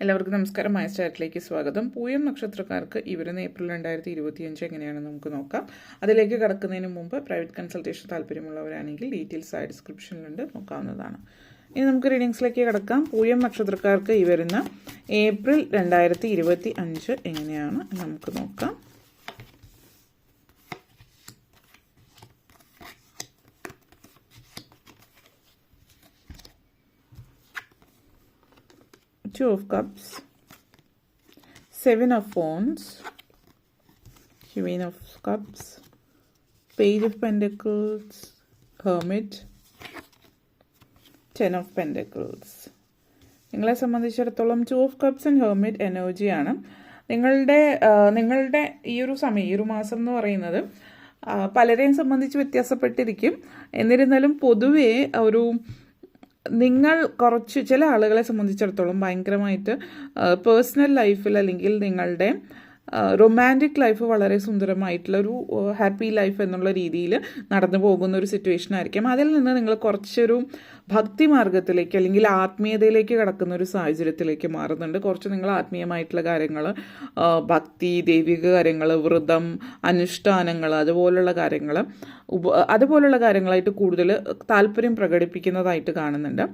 എല്ലാവർക്കും നമസ്കാരം. മൈ സ്റ്റാറ്റിലേക്ക് സ്വാഗതം. പൂയം നക്ഷത്രക്കാർക്ക് ഈ വരുന്ന ഏപ്രിൽ 2025 എങ്ങനെയാണെന്ന് നമുക്ക് നോക്കാം. അതിലേക്ക് കടക്കുന്നതിന് മുമ്പ് പ്രൈവറ്റ് കൺസൾട്ടേഷൻ താല്പര്യമുള്ളവരാണെങ്കിൽ ഡീറ്റെയിൽസ് ഡിസ്ക്രിപ്ഷനിലുണ്ട്, നോക്കാവുന്നതാണ്. ഇനി നമുക്ക് റീഡിങ്സിലേക്ക് കടക്കാം. പൂയം നക്ഷത്രക്കാർക്ക് ഈ വരുന്ന ഏപ്രിൽ 2025 എങ്ങനെയാണ് നമുക്ക് നോക്കാം. Two of Cups, Seven of Wands, Queen of Cups, Page of Pentacles, Hermit, Ten of Pentacles. നിങ്ങളെ സംബന്ധിച്ചിടത്തോളം 2 of Cups and Hermit എനർജിയാണ്. നിങ്ങളുടെ ഈ ഒരു സമയം, ഈ ഒരു മാസം എന്ന് പറയുന്നത് പലരെയും സംബന്ധിച്ച് വ്യത്യാസപ്പെട്ടിരിക്കും. എന്നിരുന്നാലും പൊതുവേ നിങ്ങൾ ചില ആളുകളെ സംബന്ധിച്ചിടത്തോളം ഭയങ്കരമായിട്ട് പേഴ്സണൽ ലൈഫിൽ അല്ലെങ്കിൽ നിങ്ങളുടെ റൊമാൻറ്റിക് ലൈഫ് വളരെ സുന്ദരമായിട്ടുള്ളൊരു ഹാപ്പി ലൈഫ് എന്നുള്ള രീതിയിൽ നടന്നു പോകുന്ന ഒരു സിറ്റുവേഷൻ ആയിരിക്കും. അതിൽ നിന്ന് നിങ്ങൾ കുറച്ചൊരു ഭക്തി മാർഗത്തിലേക്ക് അല്ലെങ്കിൽ ആത്മീയതയിലേക്ക് കടക്കുന്ന ഒരു സാഹചര്യത്തിലേക്ക് മാറുന്നുണ്ട്. കുറച്ച് നിങ്ങൾ ആത്മീയമായിട്ടുള്ള കാര്യങ്ങൾ, ഭക്തി, ദൈവിക കാര്യങ്ങൾ, വ്രതം, അനുഷ്ഠാനങ്ങൾ, അതുപോലുള്ള കാര്യങ്ങളായിട്ട് കൂടുതൽ താല്പര്യം പ്രകടിപ്പിക്കുന്നതായിട്ട് കാണുന്നുണ്ട്.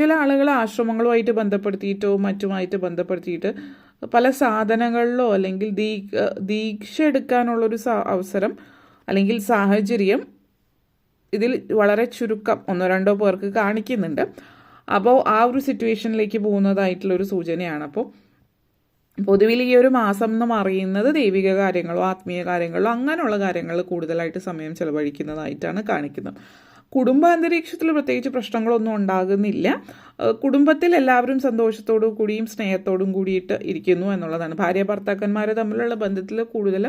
ചില ആളുകൾ ആശ്രമങ്ങളുമായിട്ട് ബന്ധപ്പെടുത്തിയിട്ടോ മറ്റുമായിട്ട് ബന്ധപ്പെടുത്തിയിട്ട് പല സാധനങ്ങളിലോ അല്ലെങ്കിൽ ദീക്ഷ എടുക്കാനുള്ളൊരു അവസരം അല്ലെങ്കിൽ സാഹചര്യം ഇതിൽ വളരെ ചുരുക്കം 1-2 പേർക്ക് കാണിക്കുന്നുണ്ട്. അപ്പോൾ ആ ഒരു സിറ്റുവേഷനിലേക്ക് പോകുന്നതായിട്ടുള്ളൊരു സൂചനയാണ്. അപ്പോൾ പൊതുവിൽ ഈ ഒരു മാസം എന്ന് പറയുന്നത് ദൈവിക കാര്യങ്ങളോ ആത്മീയ കാര്യങ്ങളോ അങ്ങനെയുള്ള കാര്യങ്ങളിൽ കൂടുതലായിട്ട് സമയം ചെലവഴിക്കുന്നതായിട്ടാണ് കാണിക്കുന്നത്. കുടുംബാന്തരീക്ഷത്തിൽ പ്രത്യേകിച്ച് പ്രശ്നങ്ങളൊന്നും ഉണ്ടാകുന്നില്ല. കുടുംബത്തിൽ എല്ലാവരും സന്തോഷത്തോടു കൂടിയും സ്നേഹത്തോടും കൂടിയിട്ട് ഇരിക്കുന്നു എന്നുള്ളതാണ്. ഭാര്യ ഭർത്താക്കന്മാർ തമ്മിലുള്ള ബന്ധത്തിൽ കൂടുതൽ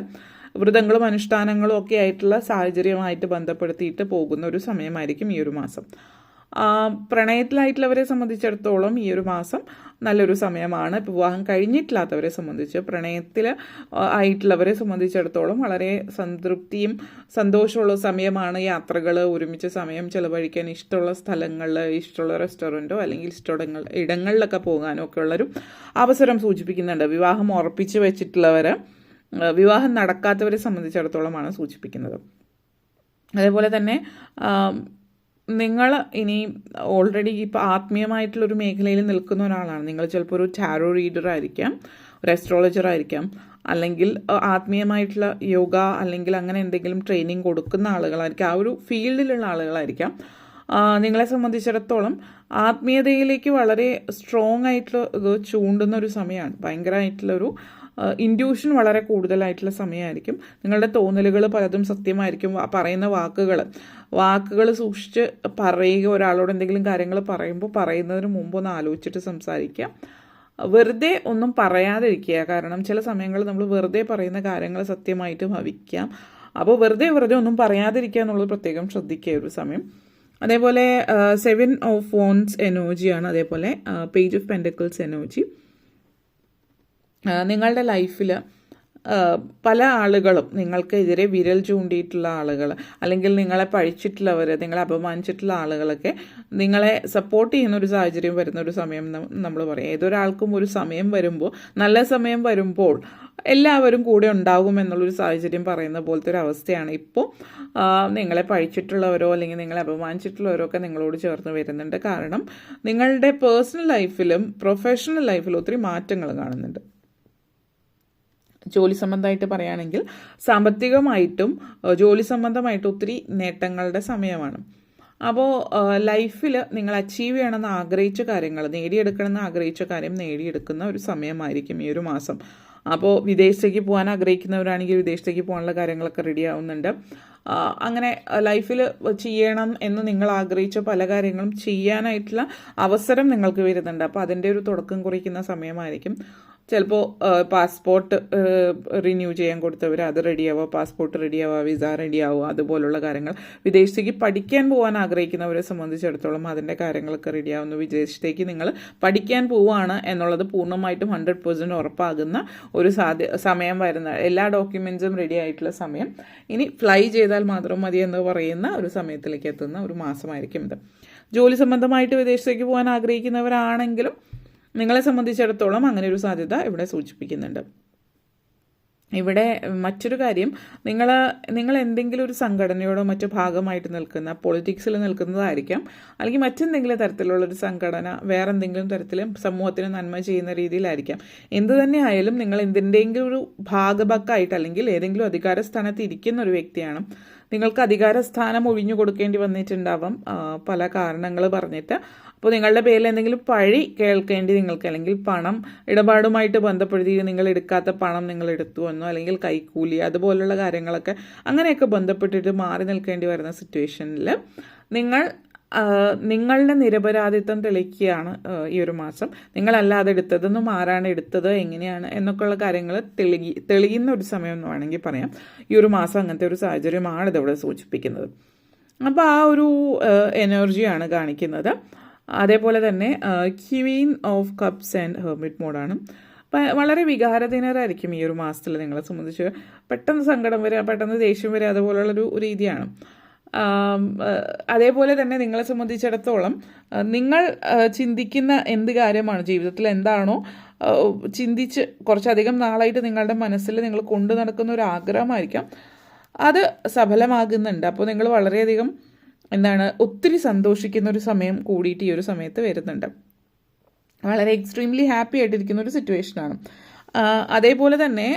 വ്രതങ്ങളും അനുഷ്ഠാനങ്ങളും ഒക്കെ ആയിട്ടുള്ള സാഹചര്യമായിട്ട് ബന്ധപ്പെടുത്തിയിട്ട് പോകുന്ന ഒരു സമയമായിരിക്കും ഈ ഒരു മാസം. പ്രണയത്തിലായിട്ടുള്ളവരെ സംബന്ധിച്ചിടത്തോളം ഈ ഒരു മാസം നല്ലൊരു സമയമാണ്. വിവാഹം കഴിഞ്ഞിട്ടില്ലാത്തവരെ സംബന്ധിച്ച്, പ്രണയത്തിൽ ആയിട്ടുള്ളവരെ സംബന്ധിച്ചിടത്തോളം വളരെ സംതൃപ്തിയും സന്തോഷമുള്ള സമയമാണ്. യാത്രകൾ, ഒരുമിച്ച് സമയം ചെലവഴിക്കാൻ, ഇഷ്ടമുള്ള സ്ഥലങ്ങളിൽ, ഇഷ്ടമുള്ള റെസ്റ്റോറൻറ്റോ അല്ലെങ്കിൽ ഇഷ്ടമുള്ള ഇടങ്ങളിലൊക്കെ പോകാനോ ഒക്കെ ഉള്ളൊരു അവസരം സൂചിപ്പിക്കുന്നുണ്ട്. വിവാഹം ഉറപ്പിച്ച് വെച്ചിട്ടുള്ളവർ, വിവാഹം നടക്കാത്തവരെ സംബന്ധിച്ചിടത്തോളമാണ് സൂചിപ്പിക്കുന്നത്. അതേപോലെ തന്നെ നിങ്ങൾ ഇനി ഓൾറെഡി ഇപ്പോൾ ആത്മീയമായിട്ടുള്ളൊരു മേഖലയിൽ നിൽക്കുന്ന ഒരാളാണ്. നിങ്ങൾ ചിലപ്പോൾ ഒരു ടാരോ റീഡർ ആയിരിക്കാം, ഒരു അസ്ട്രോളജർ ആയിരിക്കാം, അല്ലെങ്കിൽ ആത്മീയമായിട്ടുള്ള യോഗ അല്ലെങ്കിൽ അങ്ങനെ എന്തെങ്കിലും ട്രെയിനിങ് കൊടുക്കുന്ന ആളുകളായിരിക്കും, ആ ഒരു ഫീൽഡിലുള്ള ആളുകളായിരിക്കാം. നിങ്ങളെ സംബന്ധിച്ചിടത്തോളം ആത്മീയതയിലേക്ക് വളരെ സ്ട്രോങ് ആയിട്ടുള്ള ഇത് ചൂണ്ടുന്ന ഒരു സമയമാണ്. ഭയങ്കരമായിട്ടുള്ളൊരു ഇൻഡ്യൂഷൻ വളരെ കൂടുതലായിട്ടുള്ള സമയമായിരിക്കും. നിങ്ങളുടെ തോന്നലുകൾ പലതും സത്യമായിരിക്കും. പറയുന്ന വാക്കുകൾ സൂക്ഷിച്ച് പറയുക. ഒരാളോട് എന്തെങ്കിലും കാര്യങ്ങൾ പറയുന്നതിന് മുമ്പ് ഒന്ന് ആലോചിച്ചിട്ട് സംസാരിക്കുക. വെറുതെ ഒന്നും പറയാതിരിക്കുക. കാരണം ചില സമയങ്ങളിൽ നമ്മൾ വെറുതെ പറയുന്ന കാര്യങ്ങൾ സത്യമായിട്ട് ഭവിക്കാം. അപ്പോൾ വെറുതെ ഒന്നും പറയാതിരിക്കുക എന്നുള്ളത് പ്രത്യേകം ശ്രദ്ധിക്കുക ഒരു സമയം. അതേപോലെ 7 of Wands എനർജിയാണ്. അതേപോലെ Page of Pentacles എനർജി. നിങ്ങളുടെ ലൈഫിൽ പല ആളുകളും നിങ്ങൾക്കെതിരെ വിരൽ ചൂണ്ടിയിട്ടുള്ള ആളുകൾ അല്ലെങ്കിൽ നിങ്ങളെ പഴിച്ചിട്ടുള്ളവർ, നിങ്ങളെ അപമാനിച്ചിട്ടുള്ള ആളുകളൊക്കെ നിങ്ങളെ സപ്പോർട്ട് ചെയ്യുന്ന ഒരു സാഹചര്യം വരുന്ന ഒരു സമയം നമ്മൾ പറയും. ഏതൊരാൾക്കും ഒരു സമയം വരുമ്പോൾ, നല്ല സമയം വരുമ്പോൾ എല്ലാവരും കൂടെ ഉണ്ടാകും എന്നുള്ളൊരു സാഹചര്യം പറയുന്ന പോലത്തെ ഒരു അവസ്ഥയാണ് ഇപ്പോൾ. നിങ്ങളെ പഴിച്ചിട്ടുള്ളവരോ അല്ലെങ്കിൽ നിങ്ങളെ അപമാനിച്ചിട്ടുള്ളവരോ ഒക്കെ നിങ്ങളോട് ചേർന്ന് വരുന്നുണ്ട്. കാരണം നിങ്ങളുടെ പേഴ്സണൽ ലൈഫിലും പ്രൊഫഷണൽ ലൈഫിലും ഒത്തിരി മാറ്റങ്ങൾ കാണുന്നുണ്ട്. ജോലി സംബന്ധമായിട്ട് പറയുകയാണെങ്കിൽ സാമ്പത്തികമായിട്ടും ജോലി സംബന്ധമായിട്ടും ഒത്തിരി നേട്ടങ്ങളുടെ സമയമാണ്. അപ്പോൾ ലൈഫിൽ നിങ്ങൾ അച്ചീവ് ചെയ്യണമെന്ന് ആഗ്രഹിച്ച കാര്യങ്ങൾ, നേടിയെടുക്കണമെന്ന് ആഗ്രഹിച്ച കാര്യം നേടിയെടുക്കുന്ന ഒരു സമയമായിരിക്കും ഈ ഒരു മാസം. അപ്പോൾ വിദേശത്തേക്ക് പോകാൻ ആഗ്രഹിക്കുന്നവരാണെങ്കിൽ വിദേശത്തേക്ക് പോകാനുള്ള കാര്യങ്ങളൊക്കെ റെഡി ആവുന്നുണ്ട്. അങ്ങനെ ലൈഫിൽ ചെയ്യണം എന്ന് നിങ്ങൾ ആഗ്രഹിച്ച പല കാര്യങ്ങളും ചെയ്യാനായിട്ടുള്ള അവസരം നിങ്ങൾക്ക് വരുന്നുണ്ട്. അപ്പോൾ അതിൻ്റെ ഒരു തുടക്കം കുറിക്കുന്ന സമയമായിരിക്കും. ചിലപ്പോൾ പാസ്പോർട്ട് റിന്യൂ ചെയ്യാൻ കൊടുത്തവർ അത് റെഡിയാവുക, പാസ്പോർട്ട് റെഡിയാവുക, വിസ റെഡിയാവുക, അതുപോലുള്ള കാര്യങ്ങൾ. വിദേശത്തേക്ക് പഠിക്കാൻ പോകാൻ ആഗ്രഹിക്കുന്നവരെ സംബന്ധിച്ചിടത്തോളം അതിൻ്റെ കാര്യങ്ങളൊക്കെ റെഡിയാവുന്നു. വിദേശത്തേക്ക് നിങ്ങൾ പഠിക്കാൻ പോവുകയാണ് എന്നുള്ളത് പൂർണ്ണമായിട്ടും 100% ഉറപ്പാകുന്ന ഒരു സമയം വരുന്ന, എല്ലാ ഡോക്യുമെൻറ്റ്സും റെഡി ആയിട്ടുള്ള സമയം. ഇനി ഫ്ലൈ ചെയ്താൽ മാത്രം മതി എന്ന് പറയുന്ന ഒരു സമയത്തിലേക്ക് എത്തുന്ന ഒരു മാസമായിരിക്കും ഇത്. ജോലി സംബന്ധമായിട്ട് വിദേശത്തേക്ക് പോകാൻ ആഗ്രഹിക്കുന്നവരാണെങ്കിലും നിങ്ങളെ സംബന്ധിച്ചിടത്തോളം അങ്ങനെ ഒരു സാധ്യത ഇവിടെ സൂചിപ്പിക്കുന്നുണ്ട്. ഇവിടെ മറ്റൊരു കാര്യം, നിങ്ങൾ എന്തെങ്കിലും ഒരു സംഘടനയോടോ മറ്റോ ഭാഗമായിട്ട് നിൽക്കുന്ന, പൊളിറ്റിക്സിൽ നിൽക്കുന്നതായിരിക്കാം, അല്ലെങ്കിൽ മറ്റെന്തെങ്കിലും തരത്തിലുള്ളൊരു സംഘടന വേറെ എന്തെങ്കിലും തരത്തിൽ സമൂഹത്തിന് നന്മ ചെയ്യുന്ന രീതിയിലായിരിക്കാം. എന്തു തന്നെ ആയാലും നിങ്ങൾ എന്തിൻ്റെയെങ്കിലും ഒരു ഭാഗഭാക്കായിട്ട് അല്ലെങ്കിൽ ഏതെങ്കിലും അധികാര സ്ഥാനത്ത് ഇരിക്കുന്ന ഒരു വ്യക്തിയാണ്. നിങ്ങൾക്ക് അധികാര സ്ഥാനം ഒഴിഞ്ഞു കൊടുക്കേണ്ടി വന്നിട്ടുണ്ടാവാം പല കാരണങ്ങൾ പറഞ്ഞിട്ട്. അപ്പോൾ നിങ്ങളുടെ പേരിൽ എന്തെങ്കിലും പഴി കേൾക്കേണ്ടി നിങ്ങൾക്ക്, അല്ലെങ്കിൽ പണം ഇടപാടുമായിട്ട് ബന്ധപ്പെടുത്തി നിങ്ങൾ എടുക്കാത്ത പണം നിങ്ങൾ എടുത്തു എന്നോ, അല്ലെങ്കിൽ കൈക്കൂലി അതുപോലുള്ള കാര്യങ്ങളൊക്കെ അങ്ങനെയൊക്കെ ബന്ധപ്പെട്ടിട്ട് മാറി നിൽക്കേണ്ടി വരുന്ന സിറ്റുവേഷനിൽ നിങ്ങളുടെ നിരപരാധിത്വം തെളിയിക്കുകയാണ് ഈ ഒരു മാസം. നിങ്ങളല്ലാതെ എടുത്തതെന്നും ആരാണ് എടുത്തത് എങ്ങനെയാണ് എന്നൊക്കെയുള്ള കാര്യങ്ങൾ തെളിയുന്ന ഒരു സമയം എന്ന് വേണമെങ്കിൽ പറയാം. ഈ ഒരു മാസം അങ്ങനത്തെ ഒരു സാഹചര്യമാണ് ഇതിവിടെ സൂചിപ്പിക്കുന്നത്. അപ്പോൾ ആ ഒരു എനർജിയാണ് കാണിക്കുന്നത്. അതേപോലെ തന്നെ queen of cups and hermit മോഡാണ്. വളരെ വികാരധീനരായിരിക്കും ഈ ഒരു മാസത്തിൽ നിങ്ങളെ സംബന്ധിച്ച്. പെട്ടെന്ന് സങ്കടം വരിക, പെട്ടെന്ന് ദേഷ്യം വരിക, അതുപോലുള്ളൊരു രീതിയാണ്. അതേപോലെ തന്നെ നിങ്ങളെ സംബന്ധിച്ചിടത്തോളം നിങ്ങൾ ചിന്തിക്കുന്ന എന്ത് കാര്യമാണ് ജീവിതത്തിൽ, എന്താണോ ചിന്തിച്ച് കുറച്ചധികം നാളായിട്ട് നിങ്ങളുടെ മനസ്സിൽ നിങ്ങൾ കൊണ്ടു നടക്കുന്ന ഒരു ആഗ്രഹമായിരിക്കാം, അത് സഫലമാകുന്നുണ്ട്. അപ്പോൾ നിങ്ങൾ വളരെയധികം ഒത്തിരി സന്തോഷിക്കുന്ന ഒരു സമയം കൂടിയിട്ട് ഈ ഒരു സമയത്ത് വരുന്നുണ്ട്. വളരെ എക്സ്ട്രീംലി ഹാപ്പി ആയിട്ടിരിക്കുന്ന ഒരു സിറ്റുവേഷനാണ്. അതേപോലെ തന്നെ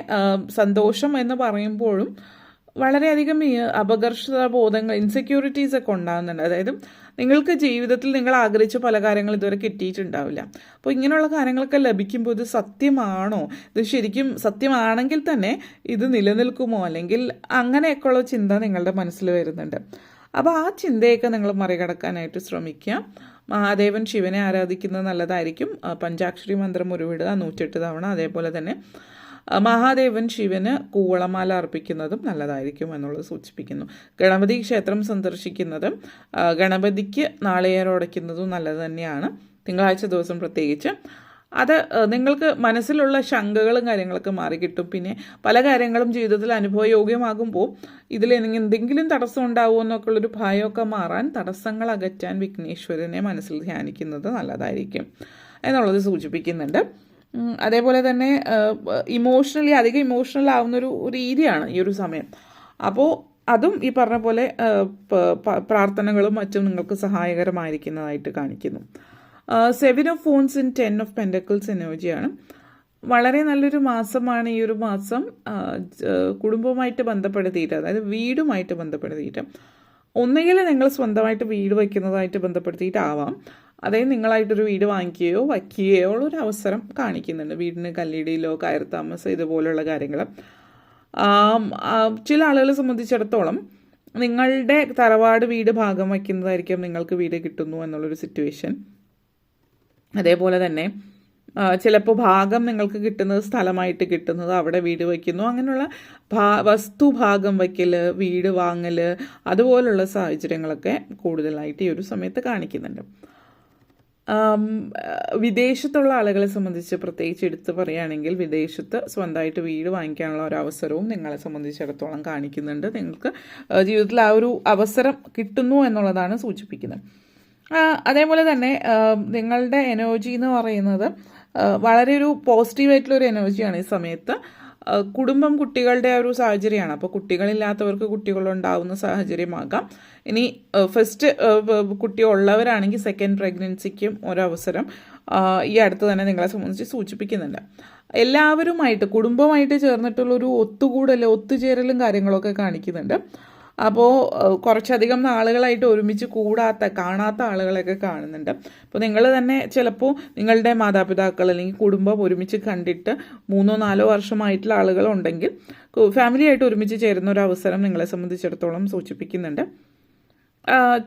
സന്തോഷം എന്ന് പറയുമ്പോഴും വളരെയധികം അപകർഷതാബോധങ്ങൾ, ഇൻസെക്യൂരിറ്റീസ് ഒക്കെ ഉണ്ടാകുന്നുണ്ട്. അതായത് നിങ്ങൾക്ക് ജീവിതത്തിൽ നിങ്ങൾ ആഗ്രഹിച്ച പല കാര്യങ്ങളും ഇതുവരെ കിട്ടിയിട്ടുണ്ടാവില്ല. അപ്പോൾ ഇങ്ങനെയുള്ള കാര്യങ്ങളൊക്കെ ലഭിക്കുമ്പോൾ ഇത് സത്യമാണോ, ഇത് ശരിക്കും സത്യമാണെങ്കിൽ തന്നെ ഇത് നിലനിൽക്കുമോ, അല്ലെങ്കിൽ അങ്ങനെയൊക്കെയുള്ള ചിന്ത നിങ്ങളുടെ മനസ്സിൽ വരുന്നുണ്ട്. അപ്പോൾ ആ ചിന്തയൊക്കെ നിങ്ങൾ മറികടക്കാനായിട്ട് ശ്രമിക്കുക. മഹാദേവൻ ശിവനെ ആരാധിക്കുന്നത് നല്ലതായിരിക്കും. പഞ്ചാക്ഷരി മന്ത്രം ഉരുവിടുക 108 തവണ. അതേപോലെ തന്നെ മഹാദേവൻ ശിവന് കൂവളമാല അർപ്പിക്കുന്നതും നല്ലതായിരിക്കും എന്നുള്ളത് സൂചിപ്പിക്കുന്നു. ഗണപതി ക്ഷേത്രം സന്ദർശിക്കുന്നതും ഗണപതിക്ക് നാളികേരം ഉടയ്ക്കുന്നതും നല്ലത് തന്നെയാണ്, തിങ്കളാഴ്ച ദിവസം പ്രത്യേകിച്ച്. അത് നിങ്ങൾക്ക് മനസ്സിലുള്ള ശങ്കകളും കാര്യങ്ങളൊക്കെ മാറിക്കിട്ടും. പിന്നെ പല കാര്യങ്ങളും ജീവിതത്തിൽ അനുഭവയോഗ്യമാകുമ്പോൾ ഇതിൽ എന്തെങ്കിലും തടസ്സം ഉണ്ടാവുമോ എന്നൊക്കെ ഉള്ളൊരു ഭയമൊക്കെ മാറാൻ, തടസ്സങ്ങൾ അകറ്റാൻ വിഘ്നേശ്വരനെ മനസ്സിൽ ധ്യാനിക്കുന്നത് നല്ലതായിരിക്കും എന്നുള്ളത് സൂചിപ്പിക്കുന്നുണ്ട്. അതേപോലെ തന്നെ അധികം ഇമോഷണൽ ആവുന്നൊരു രീതിയാണ് ഈ ഒരു സമയം. അപ്പോൾ അതും ഈ പറഞ്ഞ പോലെ പ്രാർത്ഥനകളും മറ്റും നിങ്ങൾക്ക് സഹായകരമായിരിക്കുന്നതായിട്ട് കാണിക്കുന്നു. 7 of phones in 10 of pentacles എനർജിയാണ്. വളരെ നല്ലൊരു മാസമാണ് ഈ ഒരു മാസം. കുടുംബവുമായിട്ട് ബന്ധപ്പെടുത്തിയിട്ട്, അതായത് വീടുമായിട്ട് ബന്ധപ്പെടുത്തിയിട്ട്, ഒന്നുകിൽ നിങ്ങൾ സ്വന്തമായിട്ട് വീട് വയ്ക്കുന്നതായിട്ട് ബന്ധപ്പെടുത്തിയിട്ടാവാം, അതായത് നിങ്ങളായിട്ടൊരു വീട് വാങ്ങിക്കുകയോ വയ്ക്കുകയോ ഉള്ളൊരു അവസരം കാണിക്കുന്നുണ്ട്. വീടിന് കല്ലിടിയിലോ കയർ താമസം ഇതുപോലുള്ള കാര്യങ്ങൾ. ചില ആളുകളെ സംബന്ധിച്ചിടത്തോളം നിങ്ങളുടെ തറവാട് വീട് ഭാഗം വയ്ക്കുന്നതായിരിക്കും നിങ്ങൾക്ക് വീട് കിട്ടുന്നു എന്നുള്ളൊരു സിറ്റുവേഷൻ. അതേപോലെ തന്നെ ചിലപ്പോൾ ഭാഗം നിങ്ങൾക്ക് കിട്ടുന്നത് സ്ഥലമായിട്ട് കിട്ടുന്നത്, അവിടെ വീട് വയ്ക്കുന്നു, അങ്ങനെയുള്ള വസ്തുഭാഗം വയ്ക്കൽ, വീട് വാങ്ങൽ, അതുപോലുള്ള സാഹചര്യങ്ങളൊക്കെ കൂടുതലായിട്ട് ഈ ഒരു സമയത്ത് കാണിക്കുന്നുണ്ട്. വിദേശത്തുള്ള ആളുകളെ സംബന്ധിച്ച് പ്രത്യേകിച്ച് എടുത്ത് പറയുകയാണെങ്കിൽ വിദേശത്ത് സ്വന്തമായിട്ട് വീട് വാങ്ങിക്കാനുള്ള ഒരു അവസരവും നിങ്ങളെ സംബന്ധിച്ചിടത്തോളം കാണിക്കുന്നുണ്ട്. നിങ്ങൾക്ക് ജീവിതത്തിൽ ആ ഒരു അവസരം കിട്ടുന്നു എന്നുള്ളതാണ് സൂചിപ്പിക്കുന്നത്. അതേപോലെ തന്നെ നിങ്ങളുടെ എനർജി എന്ന് പറയുന്നത് വളരെ ഒരു പോസിറ്റീവായിട്ടുള്ളൊരു എനർജിയാണ് ഈ സമയത്ത്. കുടുംബം, കുട്ടികളുടെ ഒരു സാഹചര്യമാണ്. അപ്പോൾ കുട്ടികളില്ലാത്തവർക്ക് കുട്ടികളുണ്ടാവുന്ന സാഹചര്യമാകാം. ഇനി ഫസ്റ്റ് കുട്ടി ഉള്ളവരാണെങ്കിൽ സെക്കൻഡ് പ്രഗ്നൻസിക്കും ഒരവസരം ഈ അടുത്ത് തന്നെ നിങ്ങളെ സംബന്ധിച്ച് സൂചിപ്പിക്കുന്നുണ്ട്. എല്ലാവരുമായിട്ട് കുടുംബമായിട്ട് ചേർന്നിട്ടുള്ളൊരു ഒത്തുചേരലും കാര്യങ്ങളൊക്കെ കാണിക്കുന്നുണ്ട്. അപ്പോൾ കുറച്ചധികം നാളുകളായിട്ട് ഒരുമിച്ച് കാണാത്ത ആളുകളെയൊക്കെ കാണുന്നുണ്ട്. അപ്പോൾ നിങ്ങൾ തന്നെ ചിലപ്പോൾ നിങ്ങളുടെ മാതാപിതാക്കൾ അല്ലെങ്കിൽ കുടുംബം ഒരുമിച്ച് കണ്ടിട്ട് 3-4 വർഷമായിട്ടുള്ള ആളുകളുണ്ടെങ്കിൽ ഫാമിലിയായിട്ട് ഒരുമിച്ച് ചേരുന്ന ഒരു അവസരം നിങ്ങളെ സംബന്ധിച്ചിടത്തോളം സൂചിപ്പിക്കുന്നുണ്ട്.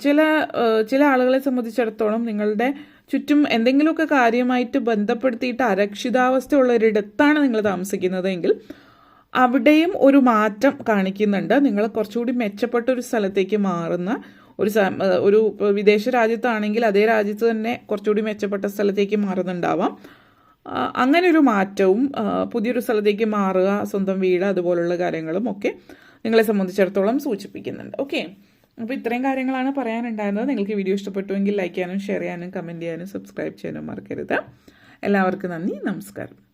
ചില ആളുകളെ സംബന്ധിച്ചിടത്തോളം നിങ്ങളുടെ ചുറ്റും എന്തെങ്കിലുമൊക്കെ കാര്യമായിട്ട് ബന്ധപ്പെടുത്തിയിട്ട് അരക്ഷിതാവസ്ഥയുള്ള ഒരിടത്താണ് നിങ്ങൾ താമസിക്കുന്നതെങ്കിൽ അവിടെയും ഒരു മാറ്റം കാണിക്കുന്നുണ്ട്. നിങ്ങൾ കുറച്ചുകൂടി മെച്ചപ്പെട്ട ഒരു സ്ഥലത്തേക്ക് മാറുന്ന ഒരു വിദേശ രാജ്യത്താണെങ്കിൽ അതേ രാജ്യത്ത് തന്നെ കുറച്ചുകൂടി മെച്ചപ്പെട്ട സ്ഥലത്തേക്ക് മാറുന്നുണ്ടാവാം. അങ്ങനെ ഒരു മാറ്റവും പുതിയൊരു സ്ഥലത്തേക്ക് മാറുക, സ്വന്തം വീട്, അതുപോലുള്ള കാര്യങ്ങളും ഒക്കെ നിങ്ങളെ സംബന്ധിച്ചിടത്തോളം സൂചിപ്പിക്കുന്നുണ്ട്. ഓക്കെ, അപ്പോൾ ഇത്രയും കാര്യങ്ങളാണ് പറയാനുണ്ടായിരുന്നത്. നിങ്ങൾക്ക് വീഡിയോ ഇഷ്ടപ്പെട്ടുവെങ്കിൽ ലൈക്ക് ചെയ്യാനും ഷെയർ ചെയ്യാനും കമൻറ്റ് ചെയ്യാനും സബ്സ്ക്രൈബ് ചെയ്യാനും മറക്കരുത്. എല്ലാവർക്കും നന്ദി, നമസ്കാരം.